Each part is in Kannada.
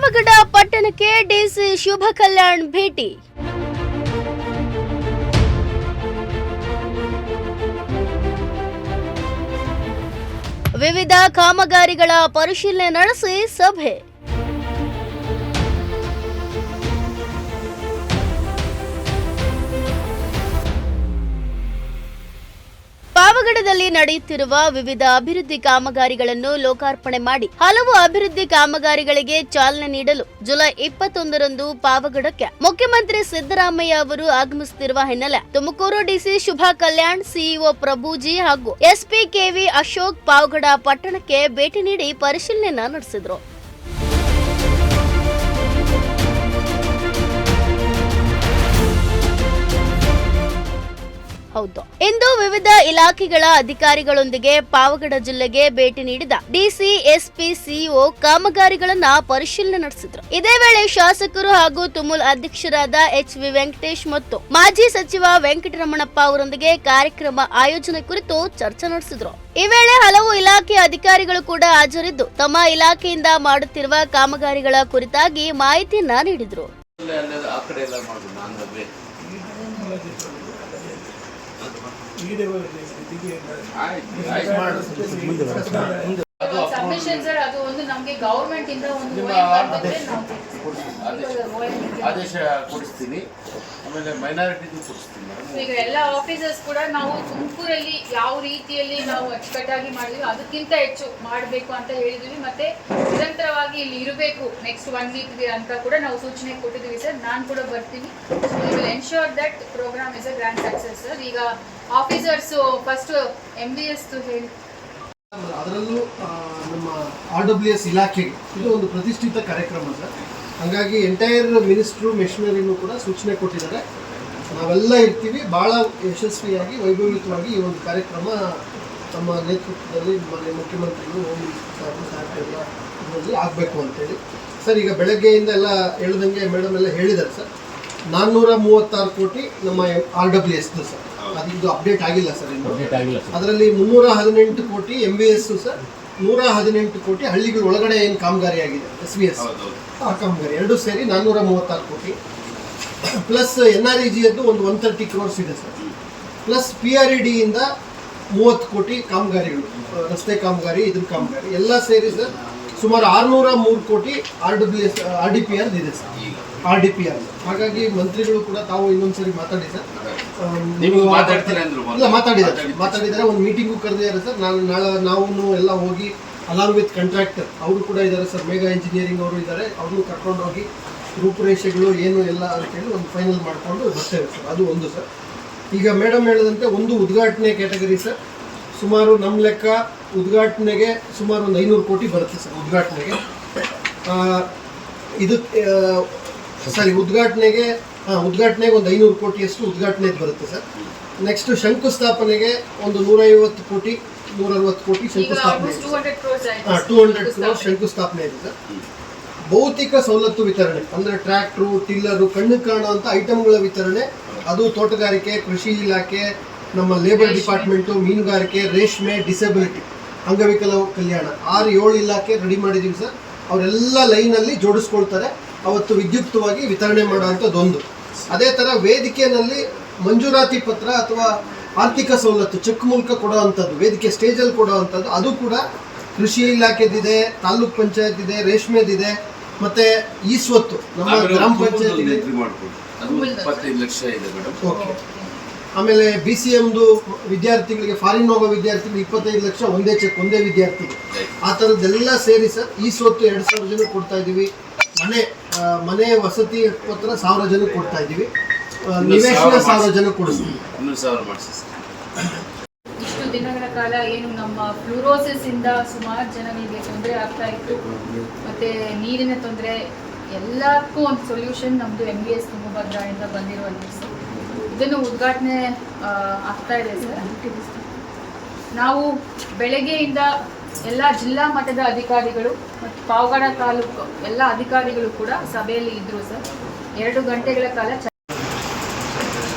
ಪಾವಗಡ ಪಟ್ಟಣಕ್ಕೆ ಡಿಸಿ ಶುಭ ಕಲ್ಯಾಣ್ ಭೇಟಿ. ವಿವಿಧ ಕಾಮಗಾರಿಗಳ ಪರಿಶೀಲನೆ ನಡೆಸಿ ಸಭೆ. ಪಾವಗಡದಲ್ಲಿ ನಡೆಯುತ್ತಿರುವ ವಿವಿಧ ಅಭಿವೃದ್ಧಿ ಕಾಮಗಾರಿಗಳನ್ನು ಲೋಕಾರ್ಪಣೆ ಮಾಡಿ ಹಲವು ಅಭಿವೃದ್ಧಿ ಕಾಮಗಾರಿಗಳಿಗೆ ಚಾಲನೆ ನೀಡಲು ಜುಲೈ 21ರಂದು ಪಾವಗಡಕ್ಕೆ ಮುಖ್ಯಮಂತ್ರಿ ಸಿದ್ದರಾಮಯ್ಯ ಅವರು ಆಗಮಿಸುತ್ತಿರುವ ಹಿನ್ನೆಲೆ ತುಮಕೂರು ಡಿಸಿ ಶುಭ ಕಲ್ಯಾಣ್, ಸಿಇಒ ಪ್ರಭುಜಿ ಹಾಗೂ ಎಸ್ಪಿ ಕೆವಿ ಅಶೋಕ್ ಪಾವಗಡ ಪಟ್ಟಣಕ್ಕೆ ಭೇಟಿ ನೀಡಿ ಪರಿಶೀಲನೆ ನಡೆಸಿದರು. ಇಂದು ವಿವಿಧ ಇಲಾಖೆಗಳ ಅಧಿಕಾರಿಗಳೊಂದಿಗೆ ಪಾವಗಡ ಜಿಲ್ಲೆಗೆ ಭೇಟಿ ನೀಡಿದ ಡಿಸಿ, ಎಸ್ಪಿ, ಸಿಇಒ ಕಾಮಗಾರಿಗಳನ್ನ ಪರಿಶೀಲನೆ ನಡೆಸಿದ್ರು. ಇದೇ ವೇಳೆ ಶಾಸಕರು ಹಾಗೂ ತುಮುಲ್ ಅಧ್ಯಕ್ಷರಾದ ಎಚ್.ವಿ. ವೆಂಕಟೇಶ್ ಮತ್ತು ಮಾಜಿ ಸಚಿವ ವೆಂಕಟರಮಣಪ್ಪ ಅವರೊಂದಿಗೆ ಕಾರ್ಯಕ್ರಮ ಆಯೋಜನೆ ಕುರಿತು ಚರ್ಚೆ ನಡೆಸಿದ್ರು. ಈ ವೇಳೆ ಹಲವು ಇಲಾಖೆ ಅಧಿಕಾರಿಗಳು ಕೂಡ ಹಾಜರಿದ್ದು ತಮ್ಮ ಇಲಾಖೆಯಿಂದ ಮಾಡುತ್ತಿರುವ ಕಾಮಗಾರಿಗಳ ಕುರಿತಾಗಿ ಮಾಹಿತಿಯನ್ನ ನೀಡಿದ್ರು. ಅದು ಒಂದು ನಮಗೆ ಗವರ್ಮೆಂಟ್ ಇಂದ ಒಂದು ಆದೇಶ ಕೊಡಿಸ್ತೀನಿ, ಆಮೇಲೆ ಮೈನಾರಿಟಿಗೂ ಕೊಡಿಸ್ತೀನಿ. ಈಗ ಎಲ್ಲ ಆಫೀಸರ್ಸ್ ಕೂಡ ನಾವು ತುಮಕೂರಲ್ಲಿ ಯಾವ ರೀತಿಯಲ್ಲಿ ನಾವು ಅಚ್ಚುಕಟ್ಟಾಗಿ ಮಾಡಿದ್ವಿ ಅದಕ್ಕಿಂತ ಹೆಚ್ಚು ಮಾಡಬೇಕು ಅಂತ ಹೇಳಿದ್ವಿ. ಮತ್ತೆ ನಿರಂತರವಾಗಿ ಇಲ್ಲಿ ಇರಬೇಕು ನೆಕ್ಸ್ಟ್ 1 ವೀಕ್ಗೆ ಅಂತ ಕೂಡ ನಾವು ಸೂಚನೆ ಕೊಟ್ಟಿದ್ದೀವಿ ಸರ್. ನಾನು ಕೂಡ ಬರ್ತೀನಿ. Will ensure that program is a grand success sir. ಈಗ ಆಫೀಸರ್ಸ್ ಫಸ್ಟ್ MBS ಹೇಳಿ, ಅದರಲ್ಲೂ ನಮ್ಮ RWS ಇಲಾಖೆಗೆ ಇದು ಒಂದು ಪ್ರತಿಷ್ಠಿತ ಕಾರ್ಯಕ್ರಮ ಸರ್. ಹಾಗಾಗಿ ಎಂಟೈರ್ ಮಿನಿಸ್ಟ್ರು ಮಿಷನರಿನೂ ಕೂಡ ಸೂಚನೆ ಕೊಟ್ಟಿದ್ದಾರೆ. ನಾವೆಲ್ಲ ಇರ್ತೀವಿ, ಭಾಳ ಯಶಸ್ವಿಯಾಗಿ ವೈಭವಿತವಾಗಿ ಈ ಒಂದು ಕಾರ್ಯಕ್ರಮ ನಮ್ಮ ನೇತೃತ್ವದಲ್ಲಿ ಮನೆ ಮುಖ್ಯಮಂತ್ರಿಗಳು, ಹೋಮ್ ಮಿನಿಸ್ಟರ್ ಸಾಹೇಬ್ ಇದರಲ್ಲಿ ಆಗಬೇಕು ಅಂತೇಳಿ ಸರ್. ಈಗ ಬೆಳಗ್ಗೆಯಿಂದ ಎಲ್ಲ ಹೇಳ್ದಂಗೆ ಮೇಡಮ್ ಎಲ್ಲ ಹೇಳಿದ್ದಾರೆ ಸರ್. 436 ಕೋಟಿ ನಮ್ಮ RWS ಸರ್. ಅದು ಇದು ಅಪ್ಡೇಟ್ ಆಗಿಲ್ಲ ಸರ್, ಇನ್ನು ಅದರಲ್ಲಿ 318 ಕೋಟಿ MVS ಸರ್, 118 ಕೋಟಿ ಹಳ್ಳಿಗಳ ಒಳಗಡೆ ಏನು ಕಾಮಗಾರಿ ಆಗಿದೆ SVS ಆ ಕಾಮಗಾರಿ ಎರಡು ಸೇರಿ 436 ಕೋಟಿ ಪ್ಲಸ್ NREG ಅದು ಒಂದು 130 ಕ್ರೋರ್ಸ್ ಇದೆ ಸರ್. ಪ್ಲಸ್ PRED ಇಂದ 30 ಕೋಟಿ ಕಾಮಗಾರಿಗಳು, ರಸ್ತೆ ಕಾಮಗಾರಿ, ಇದ್ರ ಕಾಮಗಾರಿ ಎಲ್ಲ ಸೇರಿ ಸರ್ ಸುಮಾರು 603 ಕೋಟಿ RDPR ಇದೆ ಸರ್. RDPR. ಹಾಗಾಗಿ ಮಂತ್ರಿಗಳು ಕೂಡ ತಾವು ಇನ್ನೊಂದ್ಸರಿ ಮಾತಾಡಿ ಸರ್. ಇಲ್ಲ ಮಾತಾಡಿದ್ದಾರೆ, ಒಂದು ಮೀಟಿಂಗು ಕರೆದಿದ್ದಾರೆ ಸರ್. ನಾವು ಎಲ್ಲ ಹೋಗಿ ಅಲಾಂಗ್ ವಿತ್ ಕಾಂಟ್ರಾಕ್ಟರ್ ಅವರು ಕೂಡ ಇದ್ದಾರೆ ಸರ್. ಮೇಘಾ ಇಂಜಿನಿಯರಿಂಗ್ ಅವರು ಇದ್ದಾರೆ, ಅವ್ರನ್ನೂ ಕರ್ಕೊಂಡು ಹೋಗಿ ರೂಪುರೇಷೆಗಳು ಏನು ಎಲ್ಲ ಅಂತೇಳಿ ಒಂದು ಫೈನಲ್ ಮಾಡಿಕೊಂಡು ಬರ್ತೇವೆ ಸರ್. ಅದು ಒಂದು ಸರ್. ಈಗ ಮೇಡಮ್ ಹೇಳಿದಂತೆ ಒಂದು ಉದ್ಘಾಟನೆ ಕ್ಯಾಟಗರಿ ಸರ್. ಸುಮಾರು ನಮ್ಮ ಲೆಕ್ಕ ಉದ್ಘಾಟನೆಗೆ ಸುಮಾರು ಒಂದು 500 ಕೋಟಿ ಬರುತ್ತೆ ಸರ್. ಉದ್ಘಾಟನೆಗೆ ಉದ್ಘಾಟನೆಗೆ ಒಂದು 500 ಕೋಟಿಯಷ್ಟು ಉದ್ಘಾಟನೆಗೆ ಬರುತ್ತೆ ಸರ್. ನೆಕ್ಸ್ಟ್ ಶಂಕುಸ್ಥಾಪನೆಗೆ ಒಂದು 150 ಕೋಟಿ 160 ಕೋಟಿ ಶಂಕುಸ್ಥಾಪನೆ, 200 ಕ್ರೋರ್ ಶಂಕುಸ್ಥಾಪನೆ ಇದೆ ಸರ್. ಭೌತಿಕ ಸವಲತ್ತು ವಿತರಣೆ ಅಂದರೆ ಟ್ರ್ಯಾಕ್ಟ್ರು, ಟಿಲ್ಲರು, ಕಣ್ಣು ಕಾಣುವಂಥ ಐಟಮ್ಗಳ ವಿತರಣೆ, ಅದು ತೋಟಗಾರಿಕೆ, ಕೃಷಿ ಇಲಾಖೆ, ನಮ್ಮ ಲೇಬರ್ ಡಿಪಾರ್ಟ್ಮೆಂಟು, ಮೀನುಗಾರಿಕೆ, ರೇಷ್ಮೆ, ಡಿಸೆಬಿಲಿಟಿ, ಅಂಗವಿಕಲ ಕಲ್ಯಾಣ 6-7 ಇಲಾಖೆ ರೆಡಿ ಮಾಡಿದ್ದೀವಿ ಸರ್. ಅವರೆಲ್ಲ ಲೈನಲ್ಲಿ ಜೋಡಿಸ್ಕೊಳ್ತಾರೆ. ಅವತ್ತು ವಿದ್ಯುಕ್ತವಾಗಿ ವಿತರಣೆ ಮಾಡೋವಂಥದ್ದೊಂದು. ಅದೇ ಥರ ವೇದಿಕೆಯಲ್ಲಿ ಮಂಜೂರಾತಿ ಪತ್ರ ಅಥವಾ ಆರ್ಥಿಕ ಸವಲತ್ತು ಚೆಕ್ ಮೂಲಕ ಕೊಡೋವಂಥದ್ದು, ವೇದಿಕೆ ಸ್ಟೇಜಲ್ಲಿ ಕೊಡೋವಂಥದ್ದು, ಅದು ಕೂಡ ಕೃಷಿ ಇಲಾಖೆದಿದೆ, ತಾಲೂಕ್ ಪಂಚಾಯತ್ ಇದೆ, ರೇಷ್ಮೆದಿದೆ, ಮತ್ತು ಈ ಸ್ವತ್ತು ನಮ್ಮ ಗ್ರಾಮ ಪಂಚಾಯತ್ ಇದೆ. 25 ಲಕ್ಷ ಇದೆ ಮೇಡಮ್. ಓಕೆ. ಆಮೇಲೆ BCMದು ವಿದ್ಯಾರ್ಥಿಗಳಿಗೆ, ಫಾರಿನ್ ಹೋಗೋ ವಿದ್ಯಾರ್ಥಿಗಳಿಗೆ 25 ಲಕ್ಷ ಒಂದೇ ಚೆಕ್, ಒಂದೇ ವಿದ್ಯಾರ್ಥಿಗೆ. ಆ ಥರದ್ದೆಲ್ಲ ಸೇರಿ ಸರ್ ಈ ಸ್ವತ್ತು 2,000 ಜನಕ್ಕೆ ಕೊಡ್ತಾ ಇದ್ದೀವಿ. ಮನೆ ವಸತಿ ಪತ್ರ 1,000 ಜನಕ್ಕೆ ಕೊಡ್ತಾ ಇದ್ದೀವಿ. ನಿವೇಶನ 1,000 ಜನಕ್ಕೆ ಕೊಡಿಸ್ತೀವಿ. ಇಷ್ಟು ದಿನಗಳ ಕಾಲ ಏನು ನಮ್ಮ ಫ್ಲೂರೋಸಿಸ್ ಇಂದ ಸುಮಾರು ಜನಗಳಿಗೆ ತೊಂದರೆ ಆಗ್ತಾ ಇತ್ತು, ಮತ್ತೆ ನೀರಿನ ತೊಂದರೆ, ಎಲ್ಲಕ್ಕೂ ಒಂದು ಸೊಲ್ಯೂಷನ್ ನಮ್ಮದು MBS ತುಂಗಭದ್ರಾಯಿಂದ ಬಂದಿರುವಂಥ ಇದನ್ನು ಉದ್ಘಾಟನೆ ಆಗ್ತಾ ಇದೆ ಸರ್. ನಾವು ಬೆಳಗ್ಗೆಯಿಂದ ಎಲ್ಲ ಜಿಲ್ಲಾ ಮಟ್ಟದ ಅಧಿಕಾರಿಗಳು ಮತ್ತು ಪಾವಗಡ ತಾಲೂಕು ಎಲ್ಲ ಅಧಿಕಾರಿಗಳು ಕೂಡ ಸಭೆಯಲ್ಲಿ ಇದ್ದರು ಸರ್. 2 ಗಂಟೆಗಳ ಕಾಲ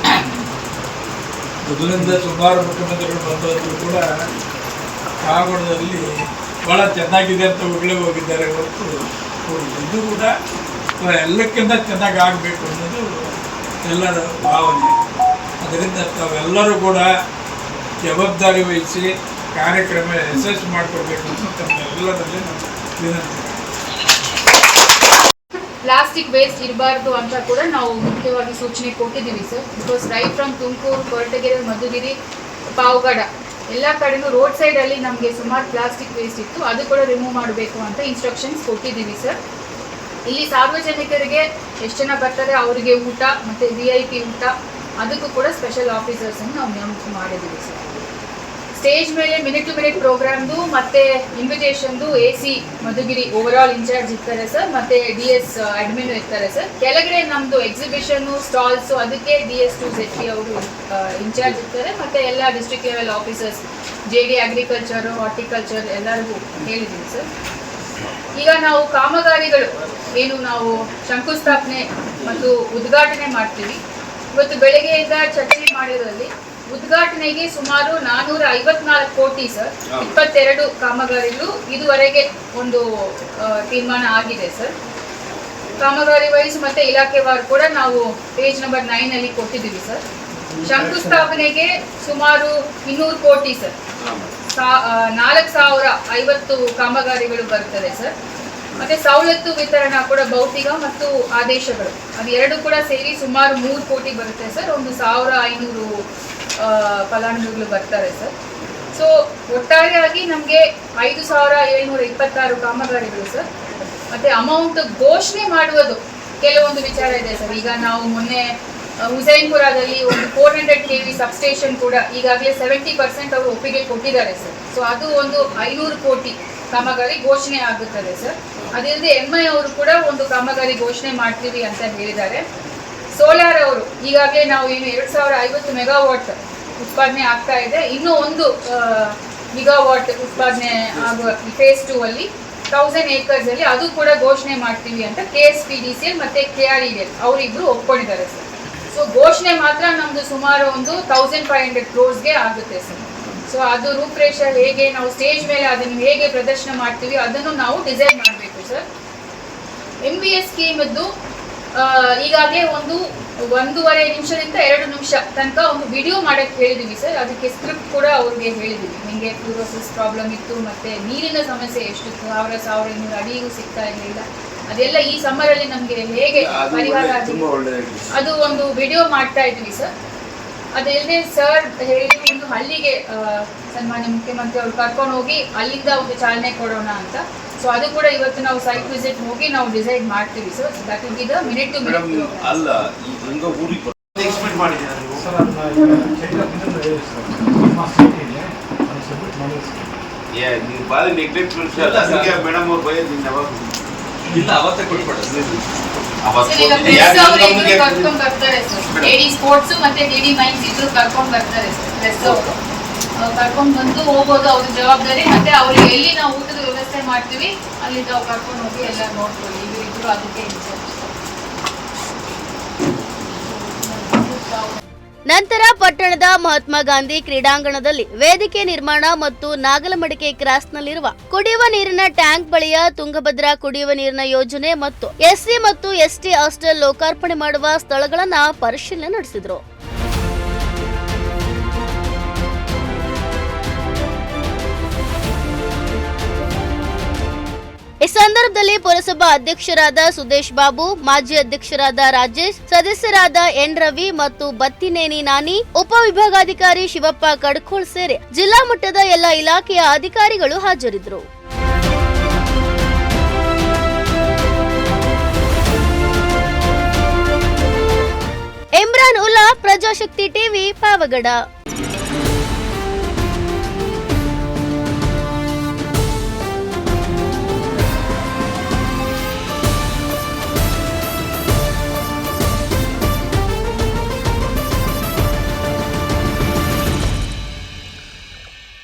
ಮೊದಲಿಂದ ಸುಮಾರು ಮುಖ್ಯಮಂತ್ರಿಗಳು ಬಂದವರು ಕೂಡ ಪಾವಗಡದಲ್ಲಿ ಭಾಳ ಚೆನ್ನಾಗಿದೆ ಅಂತ ಹೊಗಳೇ ಹೋಗಿದ್ದಾರೆ ಹೊರತು ಇದು ಕೂಡ ಎಲ್ಲಕ್ಕಿಂತ ಚೆನ್ನಾಗಿ ಆಗಬೇಕು ಅನ್ನೋದು ಎಲ್ಲರ ಭಾವನೆ. ಅದರಿಂದ ತಾವೆಲ್ಲರೂ ಕೂಡ ಜವಾಬ್ದಾರಿ ವಹಿಸಿ ಕಾರ್ಯಕ್ರಮ ಯಶಸ್ವಿ ಮಾಡಿಕೊಡ್ಬೇಕು ಅಂತ ತಮ್ಮೆಲ್ಲರಲ್ಲಿ ನಾನು ವಿನಂತಿ. ಪ್ಲಾಸ್ಟಿಕ್ ವೇಸ್ಟ್ ಇರಬಾರ್ದು ಅಂತ ಕೂಡ ನಾವು ಮುಖ್ಯವಾಗಿ ಸೂಚನೆ ಕೊಟ್ಟಿದ್ದೀವಿ sir. Because right from Tumakuru, Koratagere, Madhugiri, Pavagada ಎಲ್ಲ ಕಡೆನೂ ರೋಡ್ ಸೈಡಲ್ಲಿ ನಮಗೆ ಸುಮಾರು ಪ್ಲಾಸ್ಟಿಕ್ ವೇಸ್ಟ್ ಇತ್ತು. ಅದು ಕೂಡ ರಿಮೂವ್ ಮಾಡಬೇಕು ಅಂತ ಇನ್ಸ್ಟ್ರಕ್ಷನ್ಸ್ ಕೊಟ್ಟಿದ್ದೀವಿ ಸರ್. ಇಲ್ಲಿ ಸಾರ್ವಜನಿಕರಿಗೆ ಎಷ್ಟು ಜನ ಬರ್ತಾರೆ ಅವರಿಗೆ ಊಟ ಮತ್ತು VIP ಊಟ ಅದಕ್ಕೂ ಕೂಡ ಸ್ಪೆಷಲ್ ಆಫೀಸರ್ಸನ್ನು ನಾವು ನೇಮಕ ಮಾಡಿದ್ದೀವಿ ಸರ್. ಸ್ಟೇಜ್ ಮೇಲೆ ಮಿನಿಟ್ ಟು ಮಿನಿಟ್ ಪ್ರೋಗ್ರಾಮ್ದು ಮತ್ತು ಇನ್ವಿಟೇಷನ್ದು AC ಮಧುಗಿರಿ ಓವರಾಲ್ ಇನ್ಚಾರ್ಜ್ ಇರ್ತಾರೆ ಸರ್, ಮತ್ತು DS ಅಡ್ಮಿನ್ ಇರ್ತಾರೆ ಸರ್. ಕೆಳಗಡೆ ನಮ್ಮದು ಎಕ್ಸಿಬಿಷನ್ನು, ಸ್ಟಾಲ್ಸು ಅದಕ್ಕೆ DS2 ZP ಅವರು ಇನ್ಚಾರ್ಜ್ ಇರ್ತಾರೆ, ಮತ್ತು ಎಲ್ಲ district level officers JD agriculture, horticulture ಎಲ್ಲರಿಗೂ ಹೇಳಿದ್ದೀವಿ ಸರ್. ಈಗ ನಾವು ಕಾಮಗಾರಿಗಳು ಏನು ನಾವು ಶಂಕುಸ್ಥಾಪನೆ ಮತ್ತು ಉದ್ಘಾಟನೆ ಮಾಡ್ತೀವಿ. ಇವತ್ತು ಬೆಳಗ್ಗೆಯಿಂದ ಚರ್ಚೆ ಮಾಡಿರೋದ್ರಲ್ಲಿ ಉದ್ಘಾಟನೆಗೆ ಸುಮಾರು 454 ಕೋಟಿ ಸರ್. 22 ಕಾಮಗಾರಿಗಳು ಇದುವರೆಗೆ ಒಂದು ತೀರ್ಮಾನ ಆಗಿದೆ ಸರ್. ಕಾಮಗಾರಿ ವೈಸ್ ಮತ್ತೆ ಇಲಾಖೆವಾರು ಕೂಡ ನಾವು ಪೇಜ್ ನಂಬರ್ 9 ಅಲ್ಲಿ ಕೊಟ್ಟಿದ್ದೀವಿ ಸರ್. ಶಂಕುಸ್ಥಾಪನೆಗೆ ಸುಮಾರು 200 ಕೋಟಿ ಸರ್. 4050 ಕಾಮಗಾರಿಗಳು ಬರ್ತದೆ ಸರ್. ಮತ್ತೆ ಸವಲತ್ತು ವಿತರಣಾ ಕೂಡ ಭೌತಿಕ ಮತ್ತು ಆದೇಶಗಳು ಅದು ಎರಡು ಕೂಡ ಸೇರಿ ಸುಮಾರು 3 ಕೋಟಿ ಬರುತ್ತೆ ಸರ್. ಒಂದು 1500 ಫಲಾನುಭವಿಗಳು ಬರ್ತಾರೆ ಸರ್. ಸೊ ಒಟ್ಟಾರೆಯಾಗಿ ನಮಗೆ 5726 ಕಾಮಗಾರಿಗಳು ಸರ್. ಮತ್ತೆ ಅಮೌಂಟ್ ಘೋಷಣೆ ಮಾಡುವುದು ಕೆಲವೊಂದು ವಿಚಾರ ಇದೆ ಸರ್. ಈಗ ನಾವು ಮೊನ್ನೆ ಹುಸೈನ್ಪುರದಲ್ಲಿ ಒಂದು 400 kV ಸಬ್ಸ್ಟೇಷನ್ ಕೂಡ ಈಗಾಗಲೇ 70% ಅವರು ಒಪ್ಪಿಗೆ ಕೊಟ್ಟಿದ್ದಾರೆ ಸರ್. ಸೊ ಅದು ಒಂದು 500 ಕೋಟಿ ಕಾಮಗಾರಿ ಘೋಷಣೆ ಆಗುತ್ತದೆ ಸರ್. ಅದಲ್ಲದೆ MI ಅವರು ಕೂಡ ಒಂದು ಕಾಮಗಾರಿ ಘೋಷಣೆ ಮಾಡ್ತೀವಿ ಅಂತ ಹೇಳಿದ್ದಾರೆ. ಸೋಲಾರ್ ಅವರು ಈಗಾಗಲೇ ನಾವು ಏನು 2050 ಮೆಗಾವಾಟ್ ಉತ್ಪಾದನೆ ಆಗ್ತಾ ಇದೆ. ಇನ್ನೂ 1 ಗಿಗಾವಾಟ್ ಉತ್ಪಾದನೆ ಆಗುವ ಫೇಸ್ 2 ಅಲ್ಲಿ 1000 acres ಅಲ್ಲಿ ಅದು ಕೂಡ ಘೋಷಣೆ ಮಾಡ್ತೀವಿ ಅಂತ KSPDCL ಮತ್ತೆ KREDL ಅವರಿಬ್ರು ಒಪ್ಕೊಂಡಿದ್ದಾರೆ ಸರ್. ಸೊ ಘೋಷಣೆ ಮಾತ್ರ ನಮ್ದು ಸುಮಾರು ಒಂದು 1500 crores ಆಗುತ್ತೆ ಸರ್. ಸೊ ಅದು ರೂಪರೇಷೆ ಹೇಗೆ ನಾವು ಸ್ಟೇಜ್ ಮೇಲೆ ಅದನ್ನು ಹೇಗೆ ಪ್ರದರ್ಶನ ಮಾಡ್ತೀವಿ ಅದನ್ನು ನಾವು ಡಿಸೈನ್ ಮಾಡಬೇಕು ಸರ್. MBS ಸ್ಕೀಮದ್ದು ಈಗಾಗಲೇ 1.5 ನಿಮಿಷದಿಂದ 2 ನಿಮಿಷ ತನಕ ಒಂದು ವಿಡಿಯೋ ಮಾಡಕ್ಕೆ ಹೇಳಿದ್ದೀವಿ ಸರ್. ಅದಕ್ಕೆ ಸ್ಕ್ರಿಪ್ಟ್ ಕೂಡ ಅವ್ರಿಗೆ ಹೇಳಿದ್ದೀವಿ. ನಿಮಗೆ ಫ್ಲೂರೋಸಿಸ್ ಪ್ರಾಬ್ಲಮ್ ಇತ್ತು, ಮತ್ತು ನೀರಿನ ಸಮಸ್ಯೆ ಎಷ್ಟು 1200 ಅಡಿಗೂ ಸಿಗ್ತಾ ಇರಲಿಲ್ಲ, ಅದೆಲ್ಲ ಈ ಸಮ್ಮರಲ್ಲಿ ನಮಗೆ ಹೇಗೆ ಪರಿಹಾರ ಆಗಿದೆ ಅದು ಒಂದು ವಿಡಿಯೋ ಮಾಡ್ತಾ ಇದ್ವಿ ಸರ್. ಅದಲ್ಲದೆ ಸರ್ ಹೇಳಿ ಒಂದು ಹಳ್ಳಿಗೆ ಸನ್ಮಾನ್ಯ ಮುಖ್ಯಮಂತ್ರಿ ಅವರು ಕರ್ಕೊಂಡು ಹೋಗಿ ಅಲ್ಲಿಂದ ಒಂದು ಚಾಲನೆ ಕೊಡೋಣ ಅಂತ. ಸೊ ಅದು ಕೂಡ ಇವತ್ತು ನಾವು ಸೈಟ್ ವಿಸಿಟ್ ಹೋಗಿ ನಾವು ಡಿಸೈಡ್ ಮಾಡ್ತೀವಿ ಸರ್. That will be the minute to minute. ಅಲ್ಲ ಈಗ ಊರಿಗೆ ಎಕ್ಸ್ಪೆಕ್ಟ್ ಮಾಡಿದ್ದೀರಾ ನೀವು ಸರ್? ಅದನ್ನ ಸಬ್ಮಿಟ್ ಮಾಡಿ ನೀವು ಬಾರಿ ನೆಗ್ಲೆಕ್ಟ್ ಅದಕ್ಕೆ ಮೇಡಮ್ ಅವ್ರು ಬೈಯೋದು ಯಾವಾಗ ಇಲ್ಲ ಅವತ್ತೇ ಕೊಟ್ಬಿಡ್ತಾರೆ. ಕರ್ಕೊಂಡ್ ಬರ್ತಾರೆ ಸರ್. DD ಸ್ಪೋರ್ಟ್ಸ್ ಮತ್ತೆ DD ಮೈನ್ಸ್ ಇದ್ರು ಕರ್ಕೊಂಡ್ ಬರ್ತಾರೆ ಸರ್. ಪ್ರೆಸ್ ಅವರು ಕರ್ಕೊಂಡ್ ಬಂದು ಹೋಗೋದು ಅವ್ರ ಜವಾಬ್ದಾರಿ. ಮತ್ತೆ ಅವ್ರಿಗೆ ಎಲ್ಲಿ ನಾವು ಊಟದ ವ್ಯವಸ್ಥೆ ಮಾಡ್ತೀವಿ ಅಲ್ಲಿ ನಾವು ಕರ್ಕೊಂಡು ಹೋಗಿ ಎಲ್ಲ ನೋಡ್ಕೊಳ್ಳಿ. ಇವರಿಬ್ರು ಅದಕ್ಕೆ ನಂತರ ಪಟ್ಟಣದ ಮಹಾತ್ಮ ಗಾಂಧಿ ಕ್ರೀಡಾಂಗಣದಲ್ಲಿ ವೇದಿಕೆ ನಿರ್ಮಾಣ ಮತ್ತು ನಾಗಲಮಡಿಕೆ ಕ್ರಾಸ್ನಲ್ಲಿರುವ ಕುಡಿಯುವ ನೀರಿನ ಟ್ಯಾಂಕ್ ಬಳಿಯ ತುಂಗಭದ್ರಾ ಕುಡಿಯುವ ನೀರಿನ ಯೋಜನೆ ಮತ್ತು SC ಮತ್ತು ST ಹಾಸ್ಟೆಲ್ ಲೋಕಾರ್ಪಣೆ ಮಾಡುವ ಸ್ಥಳಗಳನ್ನ ಪರಿಶೀಲನೆ ನಡೆಸಿದರು. ಈ ಸಂದರ್ಭದಲ್ಲಿ ಪುರಸಭಾ ಅಧ್ಯಕ್ಷರಾದ ಸುದೇಶ್ ಬಾಬು, ಮಾಜಿ ಅಧ್ಯಕ್ಷರಾದ ರಾಜೇಶ್, ಸದಸ್ಯರಾದ ಎನ್ ರವಿ ಮತ್ತು ಬತ್ತಿನೇನಿ ನಾನಿ, ಉಪವಿಭಾಗಾಧಿಕಾರಿ ಶಿವಪ್ಪ ಕಡ್ಕೋಳ್ ಸೇರಿ ಜಿಲ್ಲಾ ಮಟ್ಟದ ಎಲ್ಲ ಇಲಾಖೆಯ ಅಧಿಕಾರಿಗಳು ಹಾಜರಿದ್ದರು. ಇಮ್ರಾನ್ ಉಲ್ಲಾ, ಪ್ರಜಾಶಕ್ತಿ ಟಿವಿ, ಪಾವಗಡ.